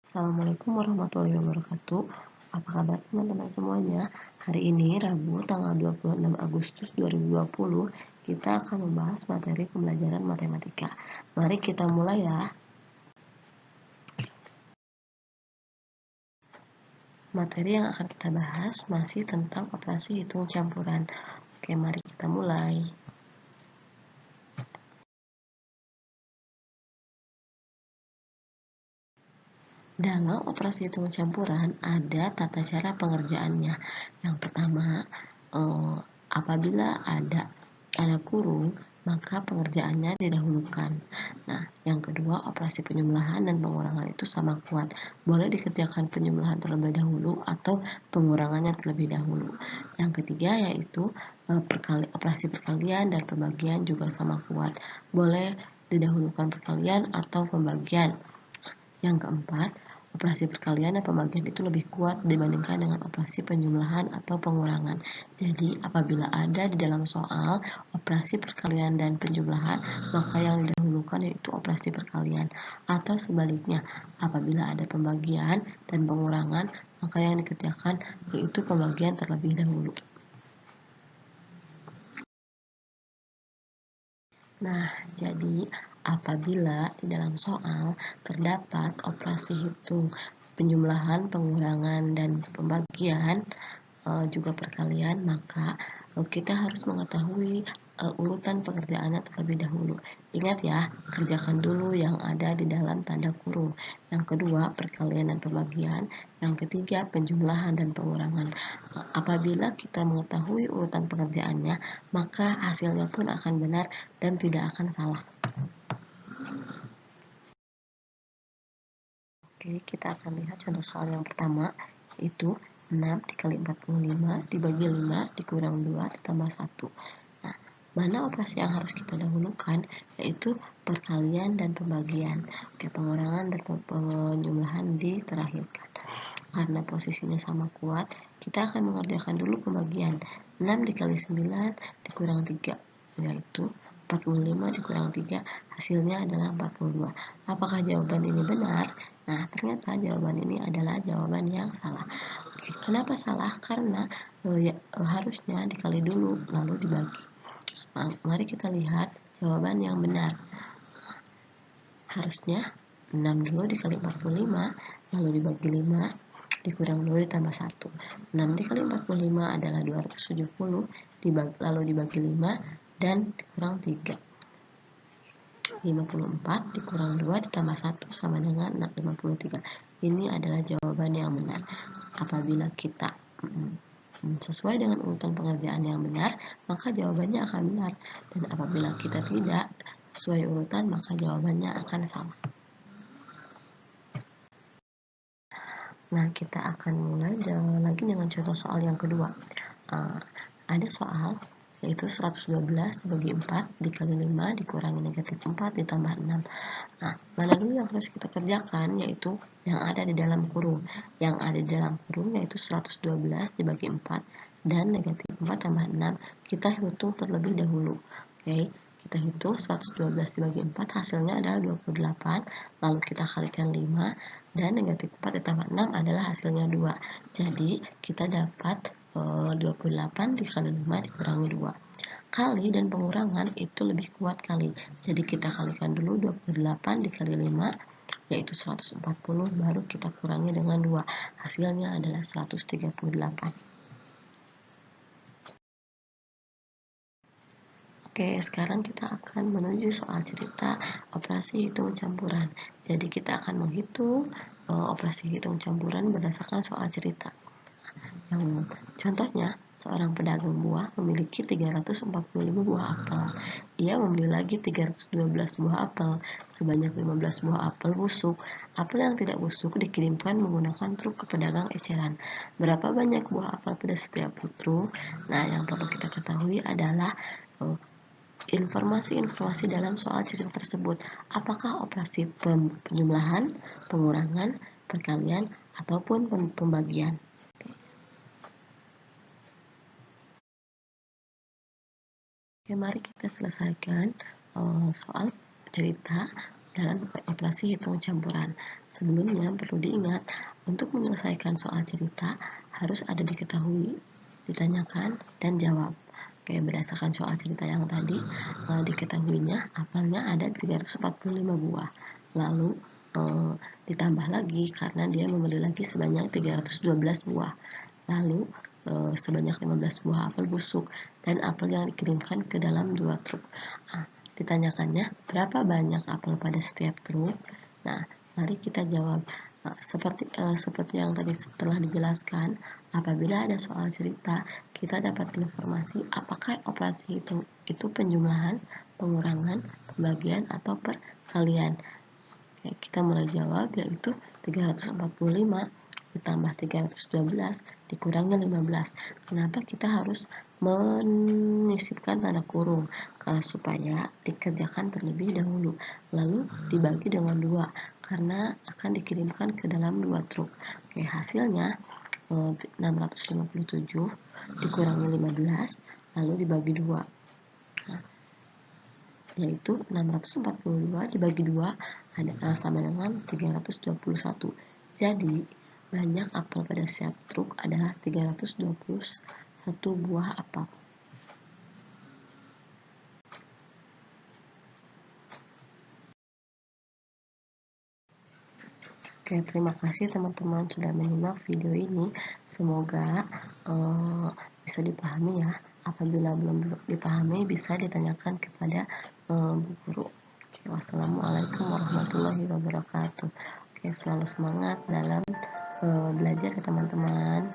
Assalamualaikum warahmatullahi wabarakatuh. Apa kabar teman-teman semuanya? Hari ini Rabu tanggal 26 Agustus 2020 kita akan membahas materi pembelajaran matematika. Mari kita mulai ya. Materi yang akan kita bahas masih tentang operasi hitung campuran. Oke, mari kita mulai. Dalam operasi hitung campuran ada tata cara pengerjaannya. Yang pertama, apabila ada tanda kurung, maka pengerjaannya didahulukan. Nah, yang kedua, operasi penjumlahan dan pengurangan itu sama kuat. Boleh dikerjakan penjumlahan terlebih dahulu atau pengurangannya terlebih dahulu. Yang ketiga yaitu operasi perkalian dan pembagian juga sama kuat. Boleh didahulukan perkalian atau pembagian. Yang keempat, operasi perkalian dan pembagian itu lebih kuat dibandingkan dengan operasi penjumlahan atau pengurangan. Jadi, apabila ada di dalam soal operasi perkalian dan penjumlahan, maka yang didahulukan yaitu operasi perkalian. Atau sebaliknya, apabila ada pembagian dan pengurangan, maka yang dikerjakan yaitu pembagian terlebih dahulu. Nah, jadi apabila di dalam soal terdapat operasi hitung penjumlahan, pengurangan, dan pembagian, juga perkalian, maka kita harus mengetahui urutan pengerjaannya terlebih dahulu. Ingat ya, kerjakan dulu yang ada di dalam tanda kurung. Yang kedua, perkalian dan pembagian. Yang ketiga, penjumlahan dan pengurangan. Apabila kita mengetahui urutan pengerjaannya, maka hasilnya pun akan benar dan tidak akan salah. Oke, kita akan lihat contoh soal yang pertama, yaitu 6 dikali 45 dibagi 5 dikurang 2 ditambah 1. Nah, mana operasi yang harus kita dahulukan? Yaitu perkalian dan pembagian. Oke, pengurangan dan penjumlahan diterakhirkan. Karena posisinya sama kuat, kita akan mengerjakan dulu pembagian. 6 dikali 9 dikurang 3, yaitu 45 dikurang 3, hasilnya adalah 42. Apakah jawaban ini benar? Nah, ternyata jawaban ini adalah jawaban yang salah. Oke, kenapa salah? Karena harusnya dikali dulu lalu dibagi. Nah, mari kita lihat jawaban yang benar. Harusnya 6 dulu dikali 45 lalu dibagi 5 dikurang 2 ditambah 1. 6 dikali 45 adalah 270 lalu dibagi 5 dan dikurang 3. 54 dikurang 2 ditambah 1 sama dengan 53. Ini adalah jawaban yang benar. Apabila kita sesuai dengan urutan pengerjaan yang benar, maka jawabannya akan benar. Dan apabila kita tidak sesuai urutan, maka jawabannya akan salah. Nah, kita akan mulai lagi dengan contoh soal yang kedua. Ada soal yaitu 112 dibagi 4 dikali 5 dikurangi negatif 4 ditambah 6. Nah, mana dulu yang harus kita kerjakan? Yaitu yang ada di dalam kurung. Yang ada di dalam kurung yaitu 112 dibagi 4 dan negatif 4 tambah 6. Kita hitung terlebih dahulu. Oke, kita hitung 112 dibagi 4 hasilnya adalah 28. Lalu kita kalikan 5 dan negatif 4 ditambah 6 adalah hasilnya 2. Jadi kita dapat 28 dikali 5 dikurangi 2. Kali dan pengurangan itu lebih kuat kali. Jadi kita kalikan dulu 28 dikali 5 yaitu 140, baru kita kurangi dengan 2. Hasilnya adalah 138. Oke, sekarang kita akan menuju soal cerita operasi hitung campuran. Jadi kita akan menghitung operasi hitung campuran berdasarkan soal cerita. Yang contohnya, seorang pedagang buah memiliki 345 buah apel. Ia membeli lagi 312 buah apel, sebanyak 15 buah apel busuk. Apel yang tidak busuk dikirimkan menggunakan truk ke pedagang eceran. Berapa banyak buah apel pada setiap truk? Nah, yang perlu kita ketahui adalah informasi-informasi dalam soal cerita tersebut. Apakah operasi penjumlahan, pengurangan, perkalian, ataupun pembagian? Oke, mari kita selesaikan soal cerita. dalam operasi hitung campuran. Sebelumnya perlu diingat, untuk menyelesaikan soal cerita harus ada diketahui, ditanyakan, dan jawab. Kayak berdasarkan soal cerita yang tadi, diketahuinya apelnya ada 345 buah. Lalu ditambah lagi karena dia membeli lagi sebanyak 312 buah. Lalu sebanyak 15 buah apel busuk dan apel yang dikirimkan ke dalam 2 truk. Ditanyakannya berapa banyak apel pada setiap truk. Nah, mari kita jawab. Seperti yang tadi telah dijelaskan, apabila ada soal cerita, kita dapat informasi apakah operasi itu penjumlahan, pengurangan, pembagian, atau perkalian. Kita mulai jawab, yaitu 345 ditambah 312 dikurangi 15. Kenapa kita harus menyisipkan tanda kurung? Supaya dikerjakan terlebih dahulu, lalu dibagi dengan 2 karena akan dikirimkan ke dalam 2 truk. Hasilnya 657 dikurangi 15 lalu dibagi 2, yaitu 642 dibagi 2 sama dengan 321. Jadi banyak apel pada setiap truk adalah 321 buah apel. Oke, terima kasih teman-teman sudah menyimak video ini. Semoga bisa dipahami ya. Apabila belum dipahami bisa ditanyakan kepada Bu Guru. Oke, wassalamualaikum warahmatullahi wabarakatuh. Oke, selalu semangat dalam belajar ya teman-teman.